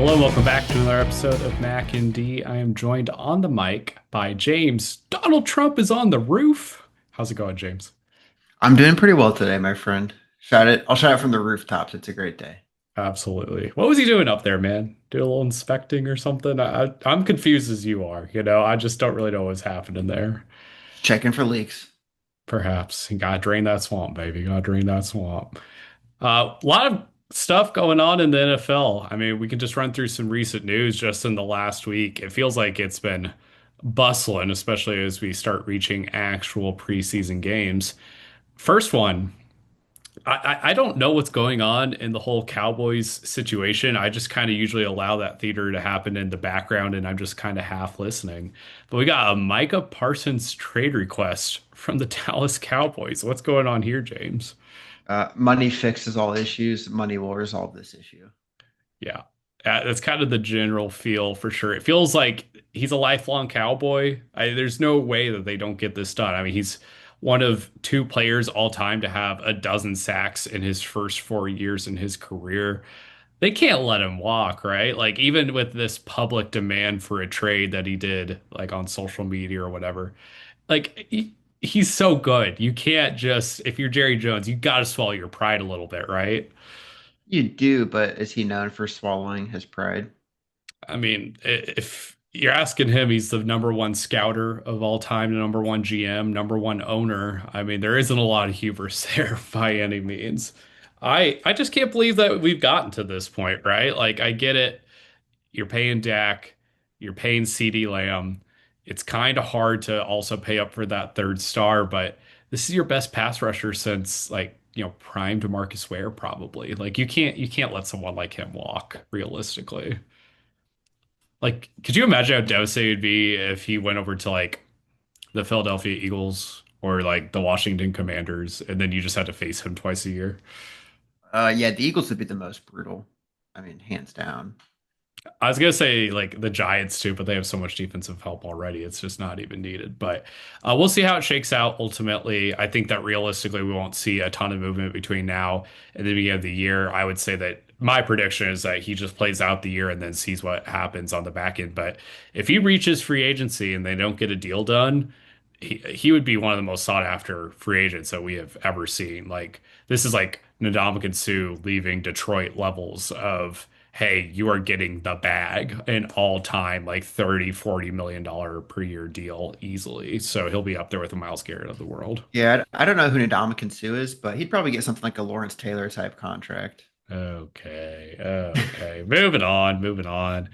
Hello, and welcome back to another episode of Mac and D. I am joined on the mic by James. Donald Trump is on the roof. How's it going, James? I'm doing pretty well today, my friend. Shout it. I'll shout it from the rooftops. It's a great day. Absolutely. What was he doing up there, man? Doing a little inspecting or something? I'm confused as you are. I just don't really know what's happening there. Checking for leaks. Perhaps you gotta drain that swamp, baby. Gotta drain that swamp. A lot of stuff going on in the NFL. I mean, we can just run through some recent news just in the last week. It feels like it's been bustling, especially as we start reaching actual preseason games. First one, I don't know what's going on in the whole Cowboys situation. I just kind of usually allow that theater to happen in the background, and I'm just kind of half listening. But we got a Micah Parsons trade request from the Dallas Cowboys. What's going on here, James? Money fixes all issues. Money will resolve this issue. Yeah. That's kind of the general feel for sure. It feels like he's a lifelong cowboy. There's no way that they don't get this done. I mean, he's one of two players all time to have a dozen sacks in his first 4 years in his career. They can't let him walk, right? Like, even with this public demand for a trade that he did, like on social media or whatever, like, he's so good. You can't just, if you're Jerry Jones, you got to swallow your pride a little bit, right? You do, but is he known for swallowing his pride? I mean, if you're asking him, he's the number one scouter of all time, the number one GM, number one owner. I mean, there isn't a lot of hubris there by any means. I just can't believe that we've gotten to this point, right? Like, I get it. You're paying Dak, you're paying CD Lamb. It's kind of hard to also pay up for that third star, but this is your best pass rusher since, like, prime DeMarcus Ware probably. Like, you can't let someone like him walk realistically. Like, could you imagine how devastated it'd be if he went over to like the Philadelphia Eagles or like the Washington Commanders, and then you just had to face him twice a year? Yeah, the Eagles would be the most brutal. I mean, hands down. I was gonna say like the Giants too, but they have so much defensive help already. It's just not even needed. But we'll see how it shakes out ultimately. I think that realistically we won't see a ton of movement between now and the beginning of the year. I would say that my prediction is that he just plays out the year and then sees what happens on the back end. But if he reaches free agency and they don't get a deal done, he would be one of the most sought after free agents that we have ever seen. Like, this is like Ndamukong Suh leaving Detroit levels of, hey, you are getting the bag, an all-time like 30, $40 million per year deal easily. So he'll be up there with the Myles Garrett of the world. Yeah, I don't know who Ndamukong Suh is, but he'd probably get something like a Lawrence Taylor type contract. Okay. Okay. Moving on. Moving on.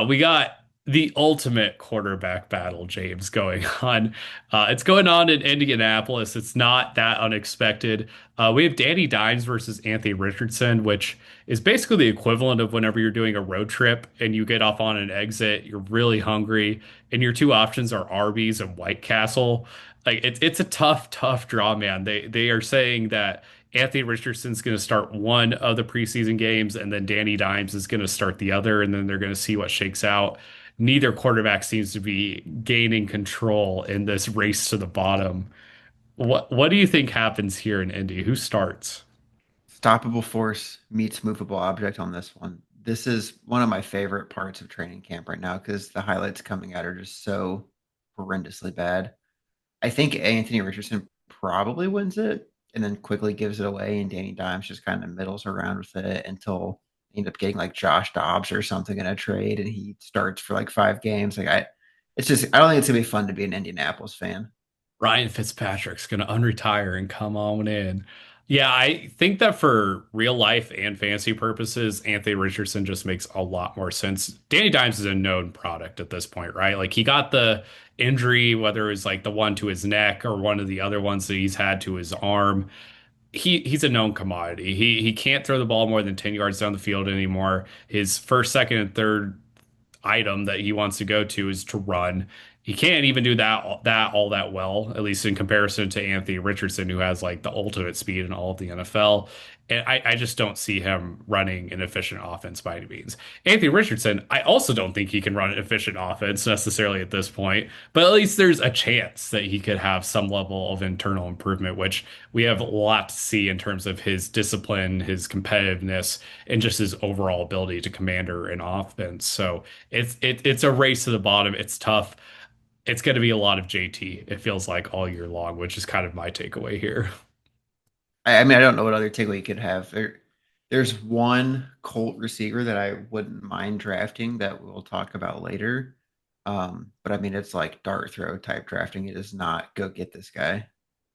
We got the ultimate quarterback battle, James, going on. It's going on in Indianapolis. It's not that unexpected. We have Danny Dimes versus Anthony Richardson, which is basically the equivalent of whenever you're doing a road trip and you get off on an exit, you're really hungry, and your two options are Arby's and White Castle. Like, it's a tough, tough draw, man. They are saying that Anthony Richardson's going to start one of the preseason games, and then Danny Dimes is going to start the other, and then they're going to see what shakes out. Neither quarterback seems to be gaining control in this race to the bottom. What do you think happens here in Indy? Who starts? Stoppable force meets movable object on this one. This is one of my favorite parts of training camp right now because the highlights coming out are just so horrendously bad. I think Anthony Richardson probably wins it and then quickly gives it away, and Danny Dimes just kind of middles around with it until they end up getting like Josh Dobbs or something in a trade, and he starts for like 5 games. It's just I don't think it's gonna be fun to be an Indianapolis fan. Ryan Fitzpatrick's going to unretire and come on in. Yeah, I think that for real life and fantasy purposes, Anthony Richardson just makes a lot more sense. Danny Dimes is a known product at this point, right? Like, he got the injury, whether it was like the one to his neck or one of the other ones that he's had to his arm. He's a known commodity. He can't throw the ball more than 10 yards down the field anymore. His first, second, and third item that he wants to go to is to run. he can't even do that all that well, at least in comparison to Anthony Richardson, who has like the ultimate speed in all of the NFL. And I just don't see him running an efficient offense by any means. Anthony Richardson, I also don't think he can run an efficient offense necessarily at this point, but at least there's a chance that he could have some level of internal improvement, which we have a lot to see in terms of his discipline, his competitiveness, and just his overall ability to commander an offense. So it's a race to the bottom. It's tough. It's going to be a lot of JT, it feels like all year long, which is kind of my takeaway here. I mean, I don't know what other takeaway you could have. There's one Colt receiver that I wouldn't mind drafting that we'll talk about later. But I mean, it's like dart throw type drafting. It is not go get this guy.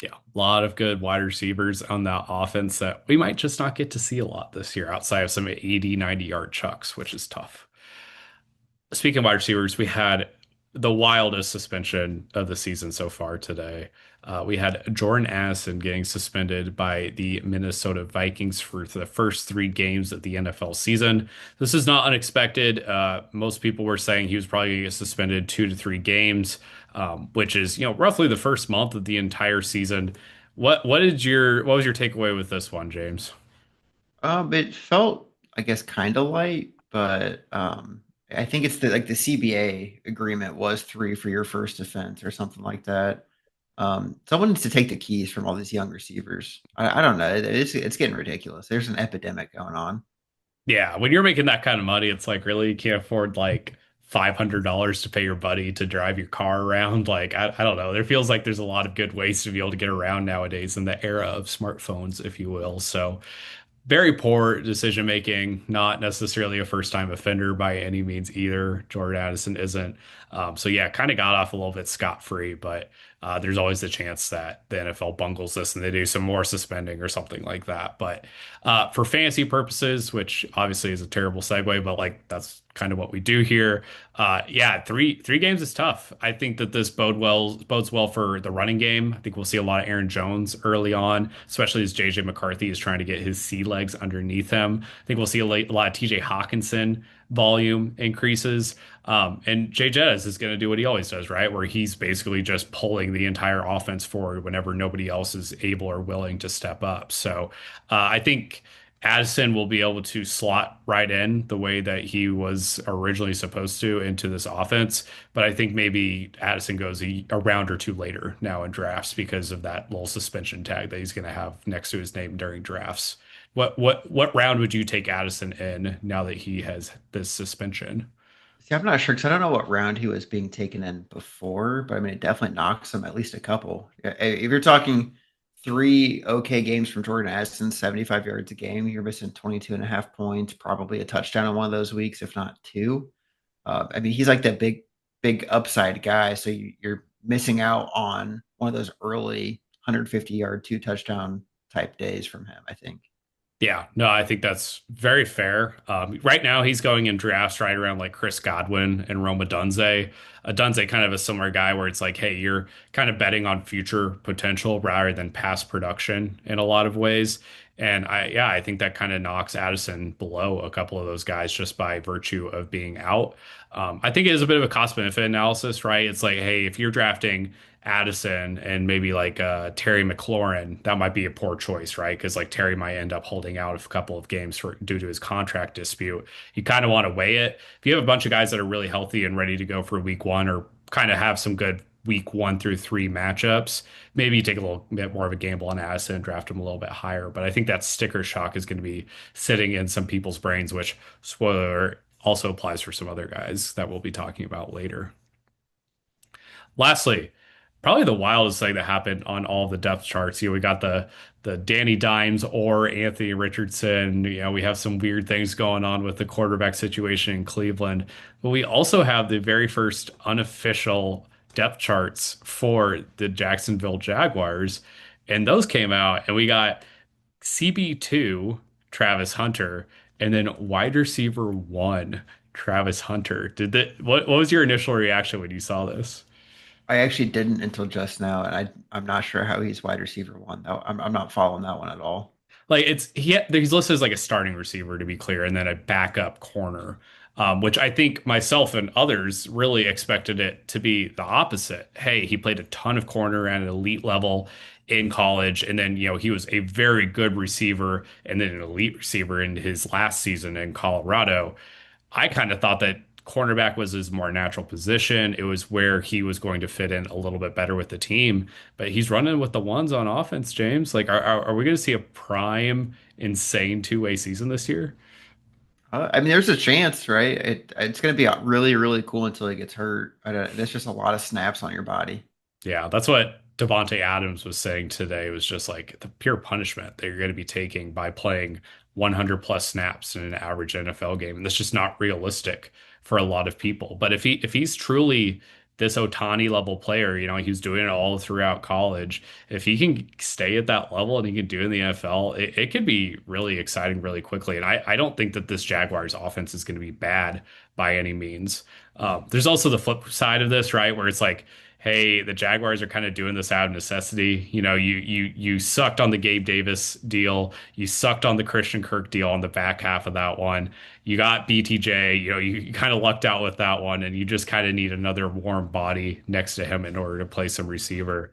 Yeah, a lot of good wide receivers on that offense that we might just not get to see a lot this year outside of some 80, 90-yard chucks, which is tough. Speaking of wide receivers, we had the wildest suspension of the season so far today. We had Jordan Addison getting suspended by the Minnesota Vikings for the first 3 games of the NFL season. This is not unexpected. Most people were saying he was probably going to get suspended 2 to 3 games, which is roughly the first month of the entire season. What was your takeaway with this one, James? It felt, I guess, kind of light, but I think it's the CBA agreement was 3 for your first offense or something like that. Someone needs to take the keys from all these young receivers. I don't know. It's getting ridiculous. There's an epidemic going on. Yeah, when you're making that kind of money, it's like really you can't afford like $500 to pay your buddy to drive your car around. Like I don't know. There feels like there's a lot of good ways to be able to get around nowadays in the era of smartphones, if you will. So very poor decision making, not necessarily a first time offender by any means either. Jordan Addison isn't. So yeah, kind of got off a little bit scot free, but there's always the chance that the NFL bungles this and they do some more suspending or something like that. But for fantasy purposes, which obviously is a terrible segue, but like that's kind of what we do here. Yeah, three games is tough. I think that this bodes well for the running game. I think we'll see a lot of Aaron Jones early on, especially as JJ McCarthy is trying to get his sea legs underneath him. I think we'll see a lot of TJ Hawkinson volume increases. And Jay Jettis is going to do what he always does, right? Where he's basically just pulling the entire offense forward whenever nobody else is able or willing to step up. So I think Addison will be able to slot right in the way that he was originally supposed to into this offense. But I think maybe Addison goes a round or two later now in drafts because of that little suspension tag that he's going to have next to his name during drafts. What round would you take Addison in now that he has this suspension? See, I'm not sure because I don't know what round he was being taken in before, but I mean, it definitely knocks him at least a couple. If you're talking 3 okay games from Jordan Addison, 75 yards a game, you're missing 22 and a half points, probably a touchdown in one of those weeks, if not two. I mean, he's like that big upside guy. So you're missing out on one of those early 150-yard, 2 touchdown type days from him, I think. Yeah, no, I think that's very fair. Right now, he's going in drafts right around like Chris Godwin and Roma Dunze. Dunze kind of a similar guy where it's like, hey, you're kind of betting on future potential rather than past production in a lot of ways. And I think that kind of knocks Addison below a couple of those guys just by virtue of being out. I think it is a bit of a cost benefit analysis, right? It's like, hey, if you're drafting Addison and maybe like Terry McLaurin, that might be a poor choice, right? Because like Terry might end up holding out a couple of games for due to his contract dispute. You kind of want to weigh it. If you have a bunch of guys that are really healthy and ready to go for week one or kind of have some good week 1 through 3 matchups, maybe you take a little bit more of a gamble on Addison and draft him a little bit higher. But I think that sticker shock is going to be sitting in some people's brains, which spoiler also applies for some other guys that we'll be talking about later. Lastly, probably the wildest thing that happened on all of the depth charts. We got the Danny Dimes or Anthony Richardson. We have some weird things going on with the quarterback situation in Cleveland. But we also have the very first unofficial depth charts for the Jacksonville Jaguars. And those came out, and we got CB2, Travis Hunter, and then wide receiver 1, Travis Hunter. What was your initial reaction when you saw this? I actually didn't until just now, and I'm not sure how he's wide receiver one. Though I'm not following that one at all. Like he's listed as like a starting receiver to be clear, and then a backup corner. which I think myself and others really expected it to be the opposite. Hey, he played a ton of corner at an elite level in college, and then he was a very good receiver and then an elite receiver in his last season in Colorado. I kind of thought that cornerback was his more natural position. It was where he was going to fit in a little bit better with the team. But he's running with the ones on offense, James. Like, are we going to see a prime, insane two-way season this year? I mean, there's a chance, right? It's going to be really, really cool until he gets hurt. That's just a lot of snaps on your body. Yeah, that's what Devonte Adams was saying today was just like the pure punishment that you're going to be taking by playing 100 plus snaps in an average NFL game. And that's just not realistic for a lot of people. But if he's truly this Otani level player, he was doing it all throughout college. If he can stay at that level and he can do it in the NFL, it could be really exciting really quickly. And I don't think that this Jaguars offense is going to be bad by any means. There's also the flip side of this, right? Where it's like, hey, the Jaguars are kind of doing this out of necessity. You sucked on the Gabe Davis deal. You sucked on the Christian Kirk deal on the back half of that one. You got BTJ, you kind of lucked out with that one, and you just kind of need another warm body next to him in order to play some receiver.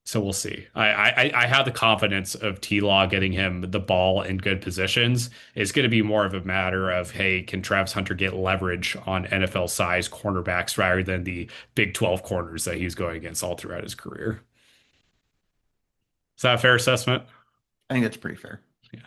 So we'll see. I have the confidence of T-Law getting him the ball in good positions. It's going to be more of a matter of, hey, can Travis Hunter get leverage on NFL size cornerbacks rather than the Big 12 corners that he's going against all throughout his career? Is that a fair assessment? I think that's pretty fair. Yeah,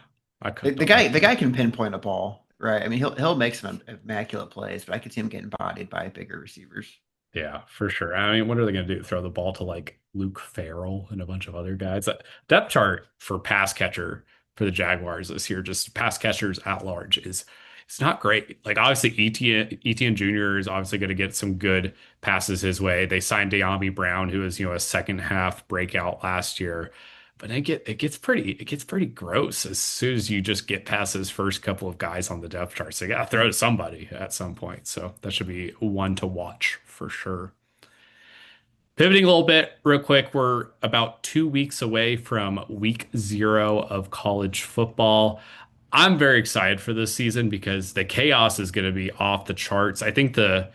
I The, cooked the on that guy, the one. guy can pinpoint a ball, right? I mean, he'll make some immaculate plays, but I could see him getting bodied by bigger receivers. Yeah, for sure. I mean, what are they going to do? Throw the ball to like Luke Farrell and a bunch of other guys? That depth chart for pass catcher for the Jaguars this year, just pass catchers at large, is it's not great. Like obviously Etienne Jr. is obviously going to get some good passes his way. They signed De'Ami Brown, who was a second half breakout last year. But it gets pretty gross as soon as you just get past those first couple of guys on the depth chart. So you got to throw to somebody at some point. So that should be one to watch for sure. Pivoting a little bit real quick, we're about 2 weeks away from week 0 of college football. I'm very excited for this season because the chaos is going to be off the charts. I think the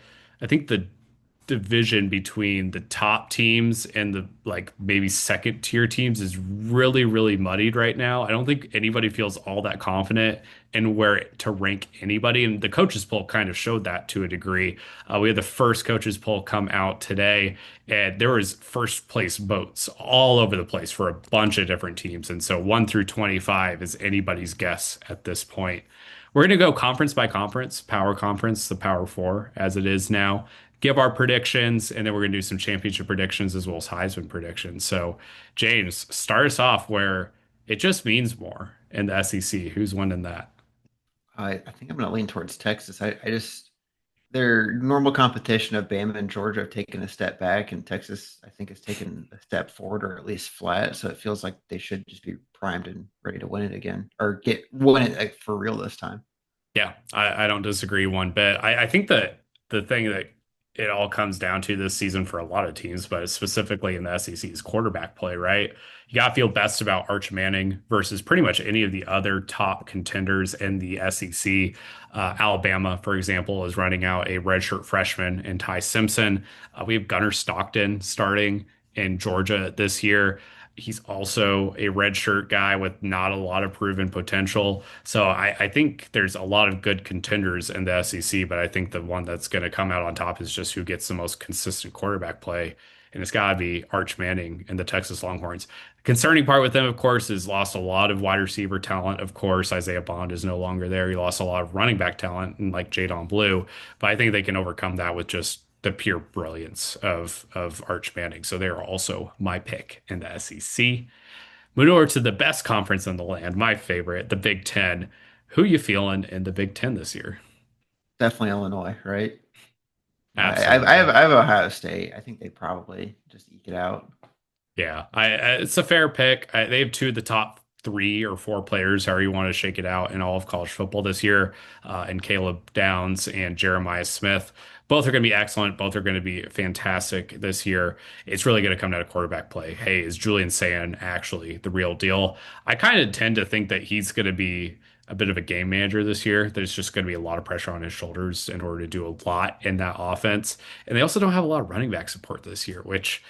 division between the top teams and the like maybe second tier teams is really, really muddied right now. I don't think anybody feels all that confident in where to rank anybody. And the coaches poll kind of showed that to a degree. We had the first coaches poll come out today, and there was first place votes all over the place for a bunch of different teams. And so 1 through 25 is anybody's guess at this point. We're going to go conference by conference, power conference, the power four as it is now, give our predictions, and then we're going to do some championship predictions as well as Heisman predictions. So, James, start us off where it just means more in the SEC. Who's winning that? I think I'm going to lean towards Texas. I just their normal competition of Bama and Georgia have taken a step back, and Texas I think has taken a step forward or at least flat. So it feels like they should just be primed and ready to win it again or get win it like, for real this time. Yeah, I don't disagree one bit. I think that the thing that it all comes down to this season for a lot of teams, but specifically in the SEC, is quarterback play, right? You got to feel best about Arch Manning versus pretty much any of the other top contenders in the SEC. Alabama, for example, is running out a redshirt freshman in Ty Simpson. We have Gunnar Stockton starting in Georgia this year. He's also a redshirt guy with not a lot of proven potential. So I think there's a lot of good contenders in the SEC, but I think the one that's going to come out on top is just who gets the most consistent quarterback play. And it's got to be Arch Manning and the Texas Longhorns. Concerning part with them, of course, is lost a lot of wide receiver talent. Of course, Isaiah Bond is no longer there. He lost a lot of running back talent, and like Jadon Blue, but I think they can overcome that with just the pure brilliance of Arch Manning. So they are also my pick in the SEC. Moving over to the best conference in the land, my favorite, the Big Ten. Who you feeling in the Big Ten this year? Definitely Illinois, right? Absolutely. I have Ohio State. I think they probably just eke it out. Yeah, it's a fair pick. They have two of the top 3 or 4 players, however you want to shake it out, in all of college football this year, and Caleb Downs and Jeremiah Smith. Both are going to be excellent. Both are going to be fantastic this year. It's really going to come down to quarterback play. Hey, is Julian Sand actually the real deal? I kind of tend to think that he's going to be a bit of a game manager this year. There's just going to be a lot of pressure on his shoulders in order to do a lot in that offense. And they also don't have a lot of running back support this year, which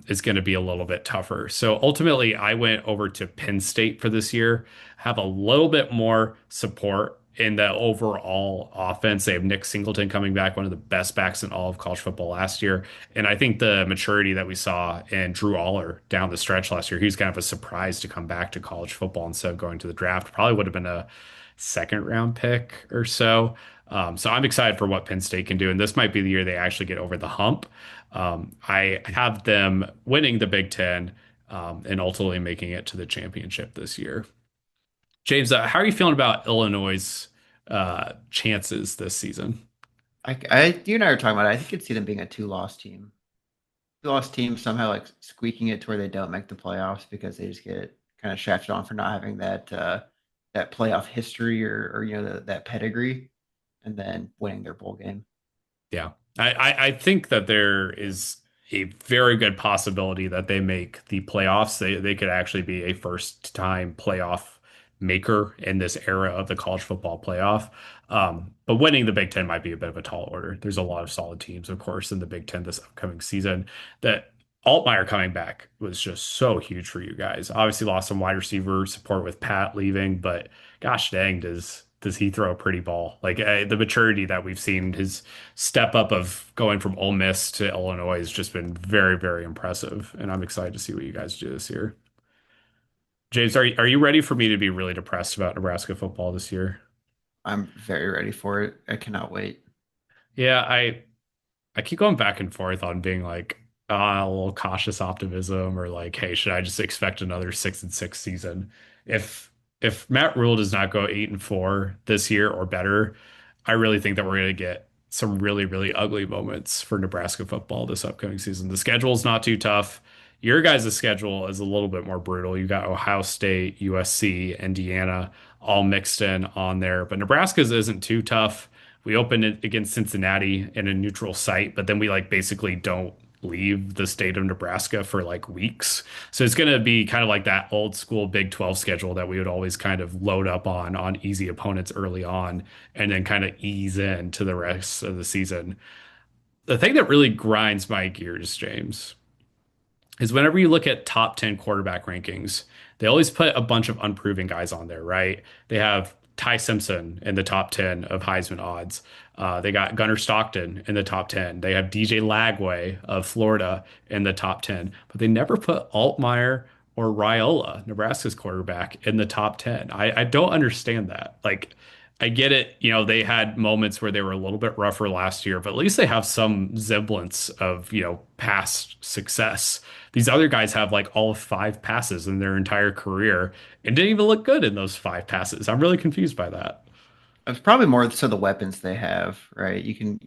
is going to be a little bit tougher. So ultimately, I went over to Penn State for this year, have a little bit more support in the overall offense. They have Nick Singleton coming back, one of the best backs in all of college football last year. And I think the maturity that we saw in Drew Aller down the stretch last year, he was kind of a surprise to come back to college football instead of going to the draft. Probably would have been a second round pick or so. So I'm excited for what Penn State can do. And this might be the year they actually get over the hump. I have them winning the Big Ten and ultimately making it to the championship this year. James, how are you feeling about Illinois' chances this season? You and I were talking about it. I think could see them being a two-loss team. Two-loss team somehow like squeaking it to where they don't make the playoffs because they just get kind of shafted on for not having that playoff history or that pedigree, and then winning their bowl game. Yeah. I think that there is a very good possibility that they make the playoffs. They could actually be a first time playoff maker in this era of the college football playoff. But winning the Big Ten might be a bit of a tall order. There's a lot of solid teams, of course, in the Big Ten this upcoming season. That Altmaier coming back was just so huge for you guys. Obviously lost some wide receiver support with Pat leaving, but gosh dang, does he throw a pretty ball? Like the maturity that we've seen, his step up of going from Ole Miss to Illinois has just been very, very impressive. And I'm excited to see what you guys do this year. James, are you ready for me to be really depressed about Nebraska football this year? I'm very ready for it. I cannot wait. Yeah, I keep going back and forth on being like a little cautious optimism or like, hey, should I just expect another 6-6 season? If if Matt Rule does not go 8-4 this year or better, I really think that we're going to get some really, really ugly moments for Nebraska football this upcoming season. The schedule is not too tough. Your guys' schedule is a little bit more brutal. You got Ohio State, USC, Indiana all mixed in on there, but Nebraska's isn't too tough. We open it against Cincinnati in a neutral site, but then we like basically don't leave the state of Nebraska for like weeks. So it's going to be kind of like that old school Big 12 schedule that we would always kind of load up on easy opponents early on and then kind of ease into the rest of the season. The thing that really grinds my gears, James, is whenever you look at top 10 quarterback rankings, they always put a bunch of unproven guys on there, right? They have Ty Simpson in the top 10 of Heisman odds. They got Gunnar Stockton in the top 10. They have DJ Lagway of Florida in the top 10, but they never put Altmaier or Raiola, Nebraska's quarterback, in the top 10. I don't understand that. Like, I get it, they had moments where they were a little bit rougher last year, but at least they have some semblance of, past success. These other guys have like all five passes in their entire career and didn't even look good in those five passes. I'm really confused by that. It's probably more so the weapons they have, right? You can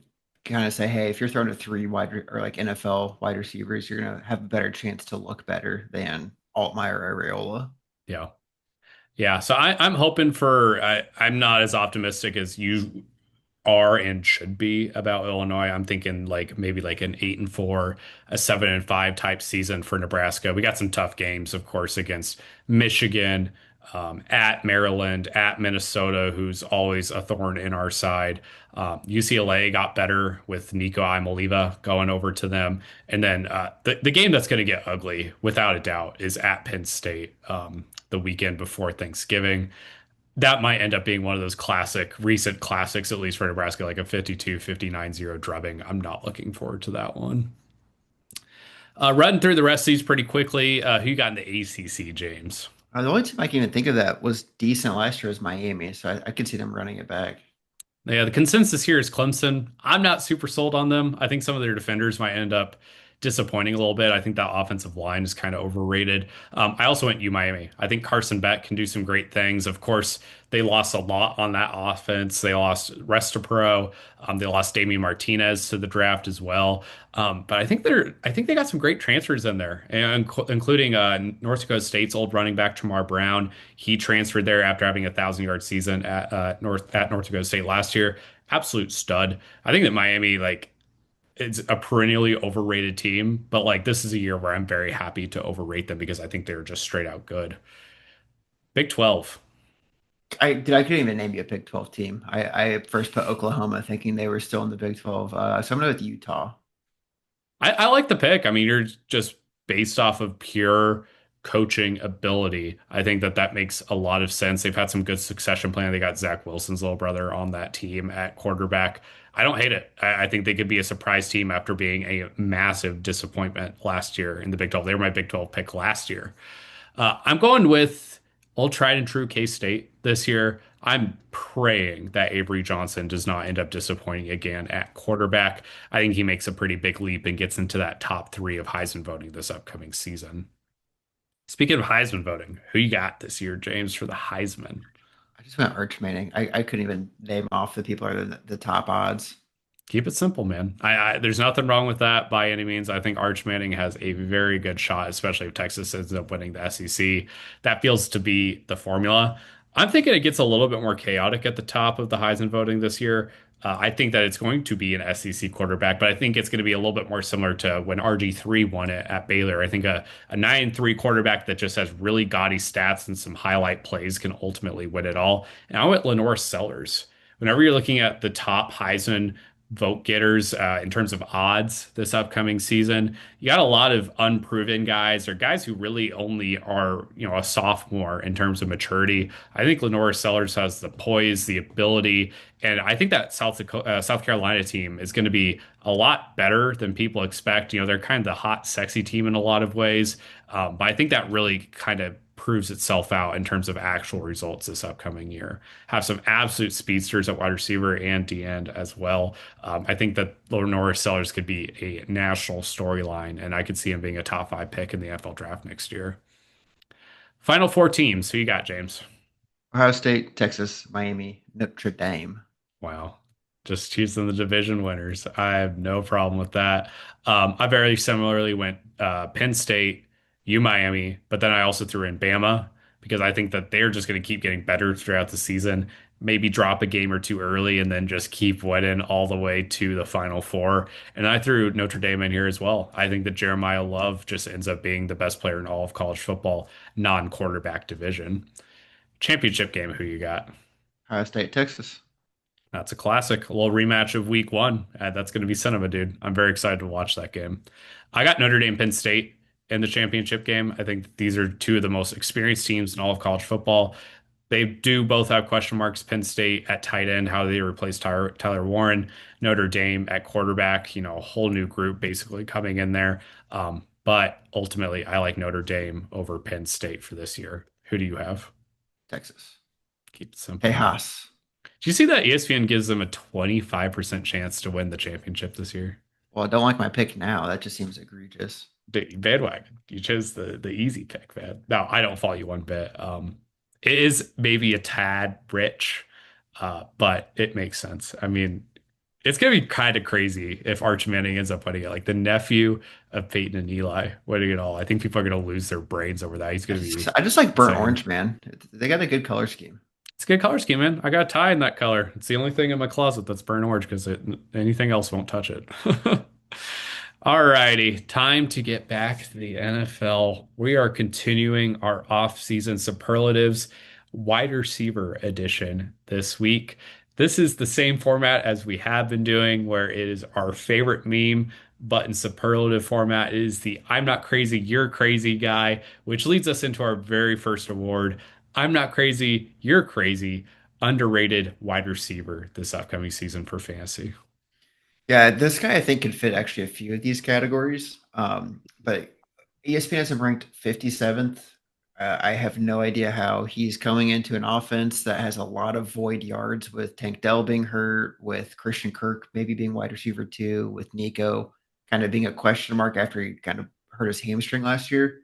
kind of say, hey, if you're throwing to three or like NFL wide receivers, you're gonna have a better chance to look better than Altmaier or Areola. Yeah. Yeah. So I'm hoping I'm not as optimistic as you are and should be about Illinois. I'm thinking like maybe like an 8-4, a 7-5 type season for Nebraska. We got some tough games, of course, against Michigan, at Maryland, at Minnesota, who's always a thorn in our side. UCLA got better with Nico Imaliva going over to them. And then the game that's going to get ugly, without a doubt, is at Penn State the weekend before Thanksgiving. That might end up being one of those recent classics, at least for Nebraska, like a 52-59-0 drubbing. I'm not looking forward to that one. Running through the rest of these pretty quickly. Who you got in the ACC, James? The only team I can even think of that was decent last year was Miami, so I could see them running it back. Yeah, the consensus here is Clemson. I'm not super sold on them. I think some of their defenders might end up disappointing a little bit. I think that offensive line is kind of overrated. I also went U Miami. I think Carson Beck can do some great things. Of course, they lost a lot on that offense. They lost Restapro. They lost Damian Martinez to the draft as well. But I think they got some great transfers in there, and including North Dakota State's old running back Tamar Brown. He transferred there after having a 1,000-yard season at North Dakota State last year. Absolute stud. I think that Miami it's a perennially overrated team, but like this is a year where I'm very happy to overrate them because I think they're just straight out good. Big 12. I couldn't even name you a Big 12 team. I first put Oklahoma thinking they were still in the Big 12. So I'm going with Utah. I like the pick. I mean, you're just based off of pure coaching ability. I think that that makes a lot of sense. They've had some good succession plan. They got Zach Wilson's little brother on that team at quarterback. I don't hate it. I think they could be a surprise team after being a massive disappointment last year in the Big 12. They were my Big 12 pick last year. I'm going with old tried and true K-State this year. I'm praying that Avery Johnson does not end up disappointing again at quarterback. I think he makes a pretty big leap and gets into that top three of Heisman voting this upcoming season. Speaking of Heisman voting, who you got this year, James, for the Heisman? I just went Arch Manning. I couldn't even name off the people that are the top odds. Keep it simple, man. There's nothing wrong with that by any means. I think Arch Manning has a very good shot, especially if Texas ends up winning the SEC. That feels to be the formula. I'm thinking it gets a little bit more chaotic at the top of the Heisman voting this year. I think that it's going to be an SEC quarterback, but I think it's going to be a little bit more similar to when RG3 won it at Baylor. I think a 9-3 quarterback that just has really gaudy stats and some highlight plays can ultimately win it all. And I went Lenore Sellers. Whenever you're looking at the top Heisman vote getters in terms of odds this upcoming season. You got a lot of unproven guys or guys who really only are, a sophomore in terms of maturity. I think Lenora Sellers has the poise, the ability, and I think that South Carolina team is going to be a lot better than people expect. They're kind of the hot, sexy team in a lot of ways, but I think that really kind of proves itself out in terms of actual results this upcoming year. Have some absolute speedsters at wide receiver and D end as well. I think that Lenora Sellers could be a national storyline, and I could see him being a top 5 pick in the NFL draft next year. Final four teams. Who you got, James? Ohio State, Texas, Miami, Notre Dame. Wow. Just choosing the division winners. I have no problem with that. I very similarly went Penn State, U Miami, but then I also threw in Bama because I think that they're just going to keep getting better throughout the season. Maybe drop a game or two early and then just keep winning all the way to the Final Four. And I threw Notre Dame in here as well. I think that Jeremiah Love just ends up being the best player in all of college football, non-quarterback division. Championship game, who you got? Ohio State, Texas. That's a classic. A little rematch of week one. That's going to be cinema, dude. I'm very excited to watch that game. I got Notre Dame Penn State in the championship game. I think these are two of the most experienced teams in all of college football. They do both have question marks. Penn State at tight end, how they replace Tyler Warren, Notre Dame at quarterback, a whole new group basically coming in there. But ultimately, I like Notre Dame over Penn State for this year. Who do you have? Texas. Keep it simple, man. Tejas. Do you see that ESPN gives them a 25% chance to win the championship this year? Well, I don't like my pick now. That just seems egregious. Bandwagon. You chose the easy pick, man. No, I don't follow you one bit. It is maybe a tad rich, but it makes sense. I mean, it's gonna be kind of crazy if Arch Manning ends up winning it, like the nephew of Peyton and Eli winning it all. I think people are gonna lose their brains over that. He's I gonna just, be I just like burnt insane. orange, man. They got a good color scheme. It's a good color scheme, man. I got a tie in that color. It's the only thing in my closet that's burnt orange because anything else won't touch it. Alrighty, time to get back to the NFL. We are continuing our off-season superlatives wide receiver edition this week. This is the same format as we have been doing, where it is our favorite meme, but in superlative format. It is the I'm not crazy, you're crazy guy, which leads us into our very first award. I'm not crazy, you're crazy, underrated wide receiver this upcoming season for fantasy. Yeah, this guy I think could fit actually a few of these categories. But ESPN has him ranked 57th. I have no idea how he's coming into an offense that has a lot of void yards with Tank Dell being hurt, with Christian Kirk maybe being wide receiver two, with Nico kind of being a question mark after he kind of hurt his hamstring last year.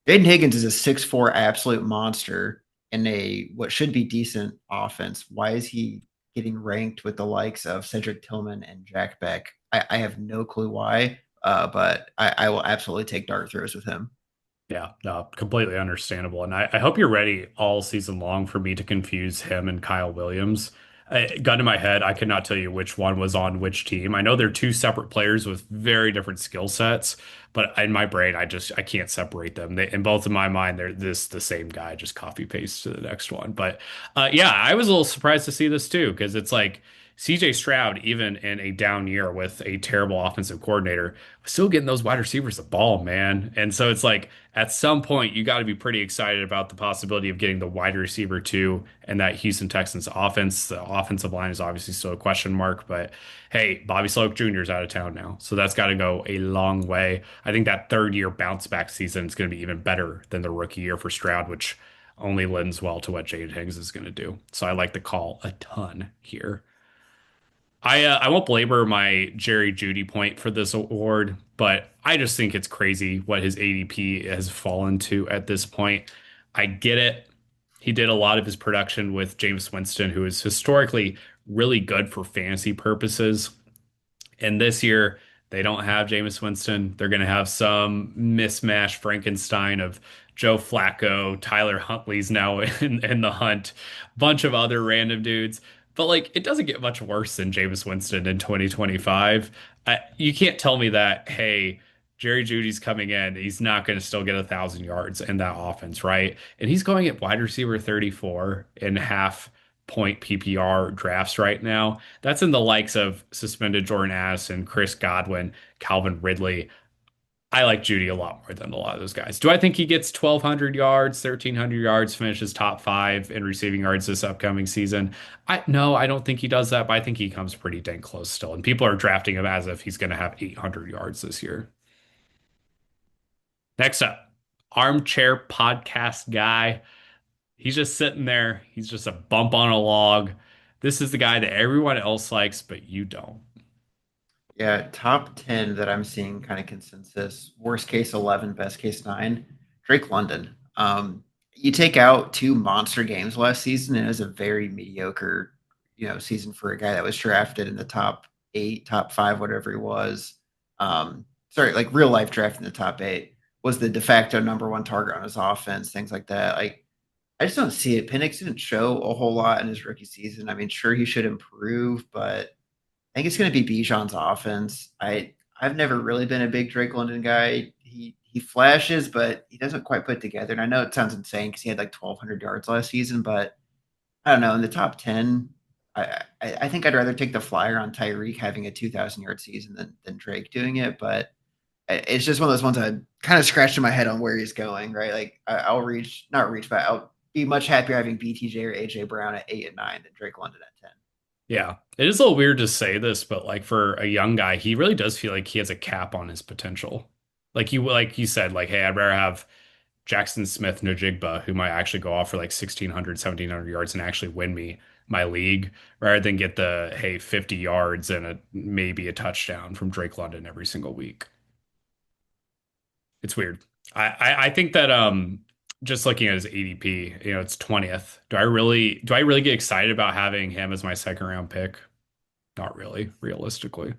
Jaden Higgins is a 6'4" absolute monster in a what should be decent offense. Why is he getting ranked with the likes of Cedric Tillman and Jack Beck? I have no clue why, but I will absolutely take dart throws with him. Yeah, no, completely understandable. And I hope you're ready all season long for me to confuse him and Kyle Williams. Gun to my head, I could not tell you which one was on which team. I know they're two separate players with very different skill sets, But in my brain, I can't separate them. In both of my mind, they're the same guy, just copy paste to the next one. But yeah, I was a little surprised to see this too because it's like CJ Stroud, even in a down year with a terrible offensive coordinator, was still getting those wide receivers the ball, man. And so it's like at some point you got to be pretty excited about the possibility of getting the wide receiver two and that Houston Texans offense. The offensive line is obviously still a question mark, but hey, Bobby Sloak Jr. is out of town now, so that's got to go a long way. I think that third year bounce back season is going to be even better than the rookie year for Stroud, which only lends well to what Jade Higgs is going to do. So I like the call a ton here. I won't belabor my Jerry Judy point for this award, but I just think it's crazy what his ADP has fallen to at this point. I get it. He did a lot of his production with James Winston, who is historically really good for fantasy purposes. And this year, they don't have Jameis Winston. They're going to have some mismatched Frankenstein of Joe Flacco, Tyler Huntley's now in the hunt, bunch of other random dudes. But like, it doesn't get much worse than Jameis Winston in 2025. You can't tell me that, hey, Jerry Judy's coming in. He's not going to still get 1,000 yards in that offense, right? And he's going at wide receiver 34 in half point PPR drafts right now. That's in the likes of suspended Jordan Addison, Chris Godwin, Calvin Ridley. I like Judy a lot more than a lot of those guys. Do I think he gets 1,200 yards, 1,300 yards, finishes top five in receiving yards this upcoming season? No, I don't think he does that, but I think he comes pretty dang close still. And people are drafting him as if he's going to have 800 yards this year. Next up, armchair podcast guy. He's just sitting there. He's just a bump on a log. This is the guy that everyone else likes, but you don't. Yeah, top 10 that I'm seeing kind of consensus. Worst case 11, best case 9. Drake London. You take out two monster games last season, and it was a very mediocre, season for a guy that was drafted in the top 8, top 5, whatever he was. Sorry, like real life draft in the top 8 was the de facto number one target on his offense, things like that. Like I just don't see it. Penix didn't show a whole lot in his rookie season. I mean, sure he should improve, but I think it's going to be Bijan's offense. I've never really been a big Drake London guy. He flashes, but he doesn't quite put it together. And I know it sounds insane because he had like 1,200 yards last season, but I don't know. In the top 10, I think I'd rather take the flyer on Tyreek having a 2,000 yard season than Drake doing it. But it's just one of those ones I kind of scratched in my head on where he's going. Right, like I'll reach, not reach, but I'll be much happier having BTJ or AJ Brown at 8 and 9 than Drake London at 10. Yeah. It is a little weird to say this, but like for a young guy, he really does feel like he has a cap on his potential. Like you said, like, hey, I'd rather have Jackson Smith Najigba, who might actually go off for like 1,600, 1,700 yards and actually win me my league, rather than get the, hey, 50 yards and maybe a touchdown from Drake London every single week. It's weird. I think that just looking at his ADP, it's 20th. Do I really get excited about having him as my second round pick? Not really, realistically.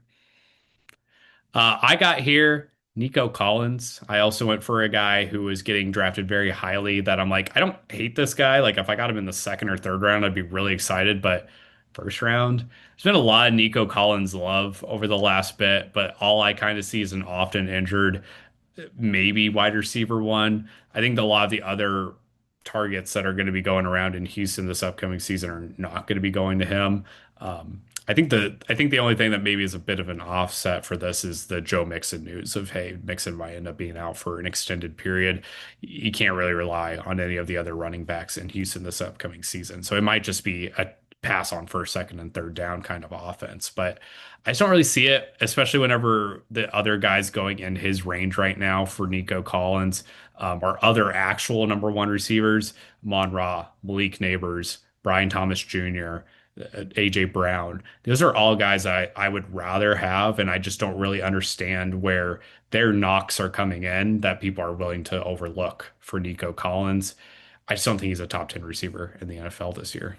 I got here Nico Collins. I also went for a guy who was getting drafted very highly that I'm like, I don't hate this guy. Like if I got him in the second or third round, I'd be really excited. But first round, there's been a lot of Nico Collins love over the last bit, but all I kind of see is an often injured, maybe wide receiver one. I think that a lot of the other targets that are going to be going around in Houston this upcoming season are not going to be going to him. I think the only thing that maybe is a bit of an offset for this is the Joe Mixon news of, hey, Mixon might end up being out for an extended period. You can't really rely on any of the other running backs in Houston this upcoming season. So it might just be a pass on first, second, and third down kind of offense. But I just don't really see it, especially whenever the other guys going in his range right now for Nico Collins are other actual number one receivers, Mon Ra, Malik Neighbors, Brian Thomas Jr., AJ Brown. Those are all guys I would rather have, and I just don't really understand where their knocks are coming in that people are willing to overlook for Nico Collins. I just don't think he's a top 10 receiver in the NFL this year.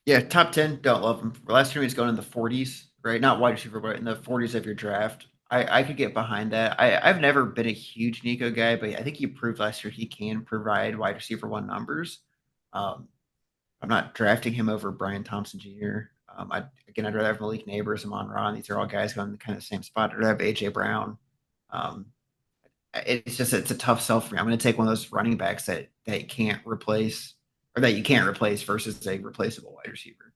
Yeah, top 10, don't love him. Last year he was going in the 40s, right? Not wide receiver, but in the 40s of your draft. I could get behind that. I've never been a huge Nico guy, but I think he proved last year he can provide wide receiver one numbers. Um, I'm not drafting him over Brian Thompson Jr. I'd rather have Malik Neighbors and Mon Ron. These are all guys going in the kind of same spot. I'd rather have AJ Brown. Um, it's a tough sell for me. I'm going to take one of those running backs that you can't replace or that you can't replace versus a replaceable wide receiver.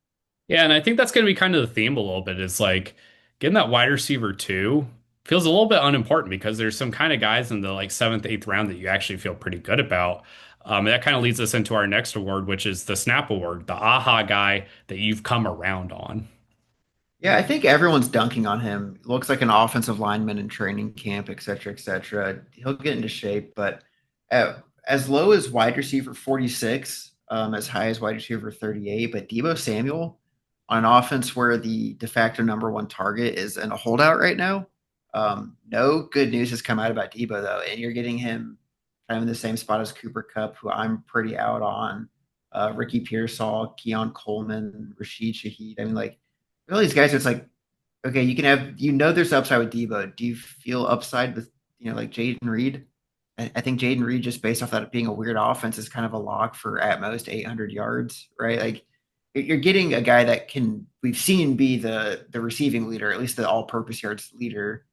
Yeah, and I think that's going to be kind of the theme a little bit is like getting that wide receiver too feels a little bit unimportant because there's some kind of guys in the like seventh, eighth round that you actually feel pretty good about. And that kind of leads us into our next award, which is the Snap Award, the aha guy that you've come around on. Yeah, I think everyone's dunking on him. Looks like an offensive lineman in training camp, et cetera, et cetera. He'll get into shape, but as low as wide receiver 46, as high as wide receiver 38. But Debo Samuel on an offense where the de facto number one target is in a holdout right now. No good news has come out about Debo, though, and you're getting him kind of in the same spot as Cooper Cup, who I'm pretty out on. Ricky Pearsall, Keon Coleman, Rashid Shaheed. I mean, like, all these guys, it's like, okay, you can have, there's upside with Debo. Do you feel upside with, like Jaden Reed? I think Jaden Reed, just based off that being a weird offense, is kind of a lock for at most 800 yards, right? Like you're getting a guy that we've seen be the receiving leader, at least the all-purpose yards leader,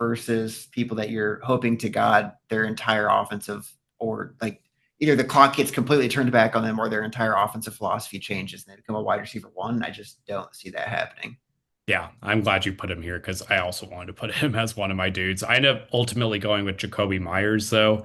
versus people that you're hoping to God their entire offensive or like either the clock gets completely turned back on them or their entire offensive philosophy changes and they become a wide receiver one. I just don't see that happening. Yeah, I'm glad you put him here because I also wanted to put him as one of my dudes. I ended up ultimately going with Jacoby Myers, though.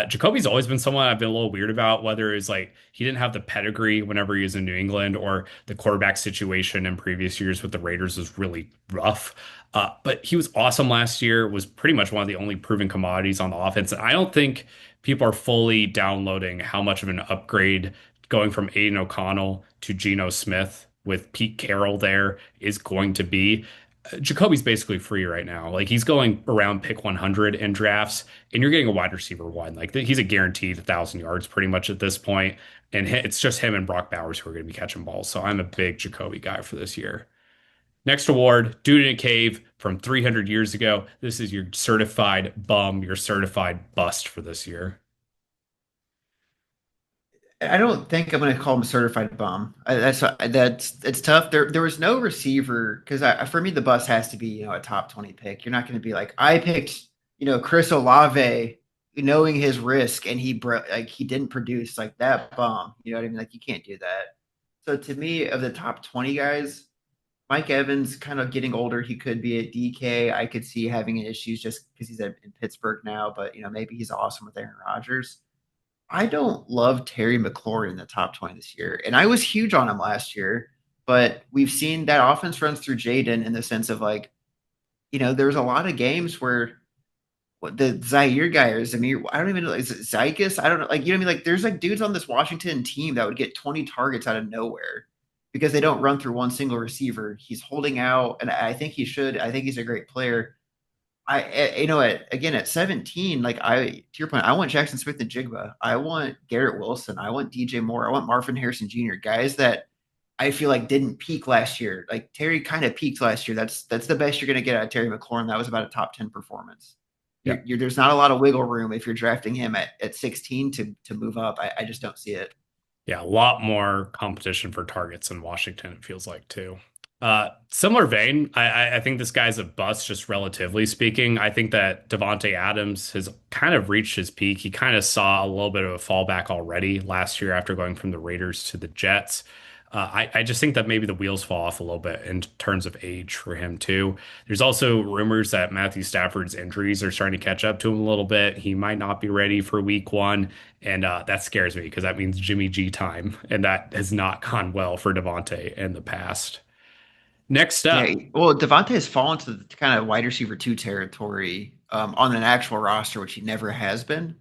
Jacoby's always been someone I've been a little weird about, whether it's like he didn't have the pedigree whenever he was in New England or the quarterback situation in previous years with the Raiders was really rough. But he was awesome last year, was pretty much one of the only proven commodities on the offense. And I don't think people are fully downloading how much of an upgrade going from Aiden O'Connell to Geno Smith with Pete Carroll there is going to be. Jacoby's basically free right now. Like he's going around pick 100 in drafts, and you're getting a wide receiver one. Like he's a guaranteed 1,000 yards pretty much at this point, and it's just him and Brock Bowers who are going to be catching balls. So I'm a big Jacoby guy for this year. Next award, Dude in a Cave from 300 years ago. This is your certified bum, your certified bust for this year. I don't think I'm going to call him a certified bum. That's it's tough. There was no receiver because for me the bus has to be a top 20 pick. You're not going to be like I picked Chris Olave, knowing his risk and he didn't produce like that bum. You know what I mean? Like you can't do that. So to me, of the top 20 guys, Mike Evans kind of getting older. He could be a DK. I could see having issues just because he's in Pittsburgh now, but maybe he's awesome with Aaron Rodgers. I don't love Terry McLaurin in the top 20 this year. And I was huge on him last year, but we've seen that offense runs through Jaden in the sense of like, there's a lot of games where what the Zaire guy or Zamir, I don't even know, is it Zygus? I don't know. Like, you know what I mean? Like, there's like dudes on this Washington team that would get 20 targets out of nowhere because they don't run through one single receiver. He's holding out, and I think he should. I think he's a great player. At 17, like to your point, I want Jackson Smith and Jigba. I want Garrett Wilson. I want DJ Moore. I want Marvin Harrison Jr. Guys that I feel like didn't peak last year. Like Terry kind of peaked last year. That's the best you're going to get out of Terry McLaurin. That was about a top 10 performance. Yeah. There's not a lot of wiggle room if you're drafting him at 16 to move up. I just don't see it. Yeah, a lot more competition for targets in Washington, it feels like too. Similar vein, I think this guy's a bust, just relatively speaking. I think that Devontae Adams has kind of reached his peak. He kind of saw a little bit of a fallback already last year after going from the Raiders to the Jets. I just think that maybe the wheels fall off a little bit in terms of age for him too. There's also rumors that Matthew Stafford's injuries are starting to catch up to him a little bit. He might not be ready for week one, and that scares me because that means Jimmy G time, and that has not gone well for Devontae in the past. Next Yeah, up, well, Devontae has fallen to the kind of wide receiver two territory on an actual roster, which he never has been.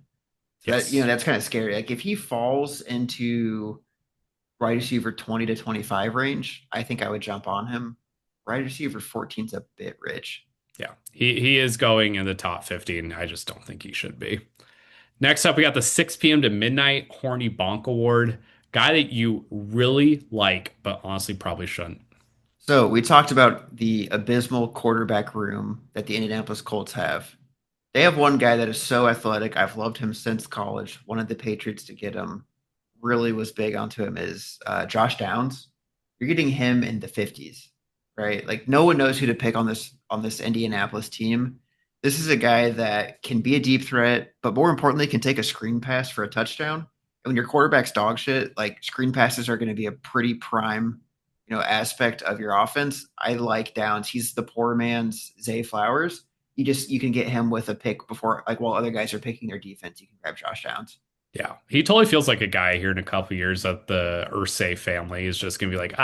So yes. that's kind of scary. Like if he falls into wide receiver 20 to 25 range, I think I would jump on him. Wide receiver 14 is a bit rich. Yeah, he is going in the top 15. I just don't think he should be. Next up, we got the 6 p.m. to midnight Horny Bonk Award. Guy that you really like, but honestly probably shouldn't. So we talked about the abysmal quarterback room that the Indianapolis Colts have. They have one guy that is so athletic. I've loved him since college. Wanted the Patriots to get him. Really was big onto him is Josh Downs. You're getting him in the 50s, right? Like no one knows who to pick on this Indianapolis team. This is a guy that can be a deep threat, but more importantly, can take a screen pass for a touchdown. And when your quarterback's dog shit, like screen passes are going to be a pretty prime, aspect of your offense. I like Downs. He's the poor man's Zay Flowers. You can get him with a pick before, like while other guys are picking their defense, you can grab Josh Downs. Yeah, he totally feels like a guy here in a couple years that the Ursay family is just gonna be like,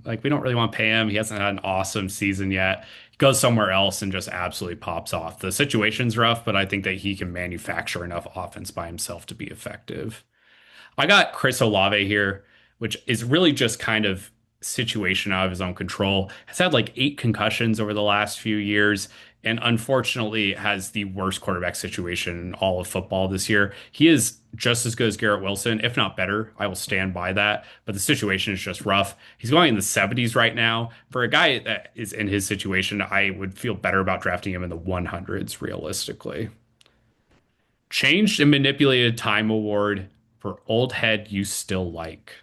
like we don't really want to pay him. He hasn't had an awesome season yet. He goes somewhere else and just absolutely pops off. The situation's rough, but I think that he can manufacture enough offense by himself to be effective. I got Chris Olave here, which is really just kind of situation out of his own control. Has had like 8 concussions over the last few years, and unfortunately has the worst quarterback situation in all of football this year. He is just as good as Garrett Wilson, if not better. I will stand by that. But the situation is just rough. He's going in the 70s right now. For a guy that is in his situation, I would feel better about drafting him in the 100s realistically. Changed and manipulated time award for old head you still like.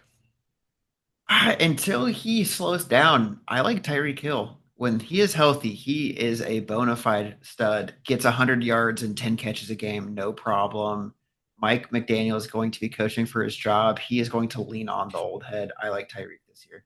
Until he slows down, I like Tyreek Hill. When he is healthy, he is a bona fide stud. Gets 100 yards and 10 catches a game, no problem. Mike McDaniel is going to be coaching for his job. He is going to lean on the old head. I like Tyreek this year.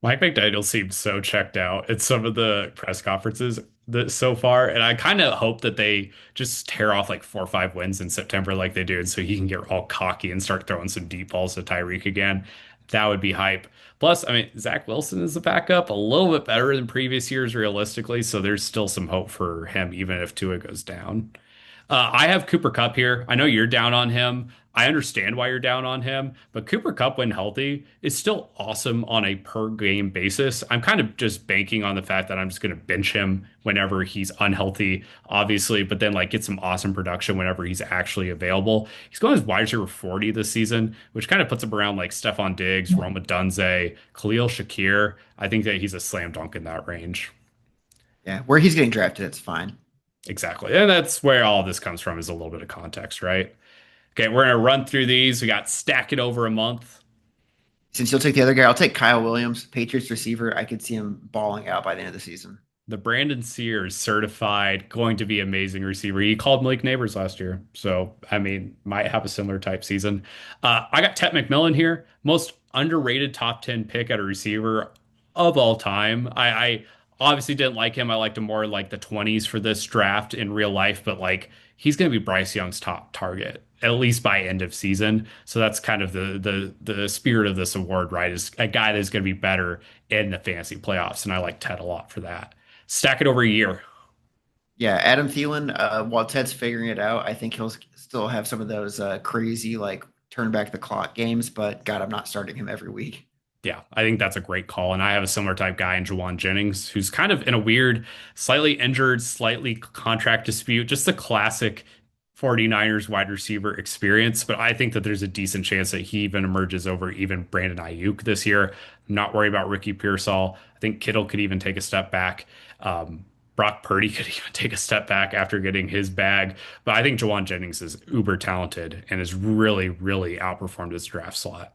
Mike McDaniel seemed so checked out at some of the press conferences that so far, and I kind of hope that they just tear off like 4 or 5 wins in September like they do, and so he can get all cocky and start throwing some deep balls to Tyreek again. That would be hype. Plus, I mean, Zach Wilson is a backup, a little bit better than previous years realistically, so there's still some hope for him even if Tua goes down. I have Cooper Cup here. I know you're down on him. I understand why you're down on him, but Cooper Cup, when healthy, is still awesome on a per game basis. I'm kind of just banking on the fact that I'm just going to bench him whenever he's unhealthy, obviously, but then like get some awesome production whenever he's actually available. He's going as wide receiver 40 this season, which kind of puts him around like Stephon Diggs, Roma Dunze, Khalil Shakir. I think that he's a slam dunk in that range. Yeah, where he's getting drafted, it's fine. Exactly. And that's where all this comes from is a little bit of context, right? Okay, we're gonna run through these. We got stack it over a month. Since you'll take the other guy, I'll take Kyle Williams, Patriots receiver. I could see him balling out by the end of the season. The Brandon Sears certified, going to be amazing receiver. He called Malik Neighbors last year. So, I mean, might have a similar type season. I got Tet McMillan here, most underrated top 10 pick at a receiver of all time. I obviously didn't like him. I liked him more like the 20s for this draft in real life, but like he's going to be Bryce Young's top target at least by end of season. So that's kind of the spirit of this award, right? Is a guy that's going to be better in the fantasy playoffs, and I like Ted a lot for that. Stack it over a year. Yeah, Adam Thielen, while Ted's figuring it out, I think he'll still have some of those crazy, like, turn back the clock games, but God, I'm not starting him every week. Yeah, I think that's a great call. And I have a similar type guy in Jawan Jennings, who's kind of in a weird, slightly injured, slightly contract dispute, just the classic 49ers wide receiver experience. But I think that there's a decent chance that he even emerges over even Brandon Ayuk this year. I'm not worried about Ricky Pearsall. I think Kittle could even take a step back. Brock Purdy could even take a step back after getting his bag. But I think Jawan Jennings is uber talented and has really, really outperformed his draft slot.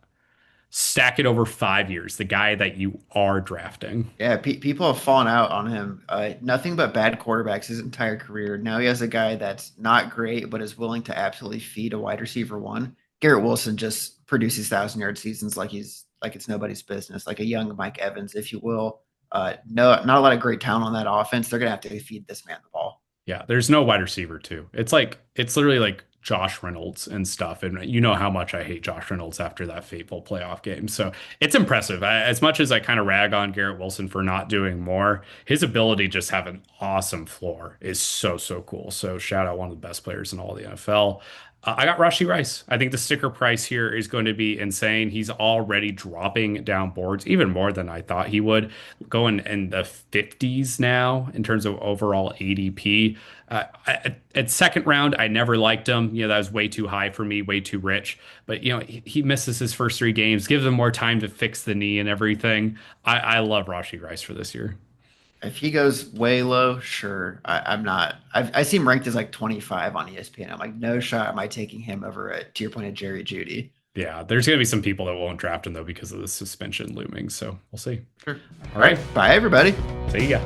Stack it over 5 years, the guy that you are drafting. Yeah, people have fallen out on him. Nothing but bad quarterbacks his entire career. Now he has a guy that's not great, but is willing to absolutely feed a wide receiver one. Garrett Wilson just produces 1,000 yard seasons like it's nobody's business, like a young Mike Evans, if you will. No, not a lot of great talent on that offense. They're gonna have to feed this man the ball. Yeah, there's no wide receiver too. It's literally like Josh Reynolds and stuff. And you know how much I hate Josh Reynolds after that fateful playoff game. So it's impressive. As much as I kind of rag on Garrett Wilson for not doing more, his ability to just have an awesome floor is so, so cool. So shout out one of the best players in all the NFL. I got Rashee Rice. I think the sticker price here is going to be insane. He's already dropping down boards even more than I thought he would, going in the 50s now in terms of overall ADP. At second round, I never liked him. You know, that was way too high for me, way too rich. But, you know, he misses his first 3 games, gives him more time to fix the knee and everything. I love Rashee Rice for this year. If he goes way low, sure. I'm not. I see him ranked as like 25 on ESPN. I'm like, no shot am I taking him over to your point of Jerry Judy. Yeah, there's going to be some people that won't draft him, though, because of the suspension looming. So we'll see. Sure. All All right. right. Bye, everybody. See ya.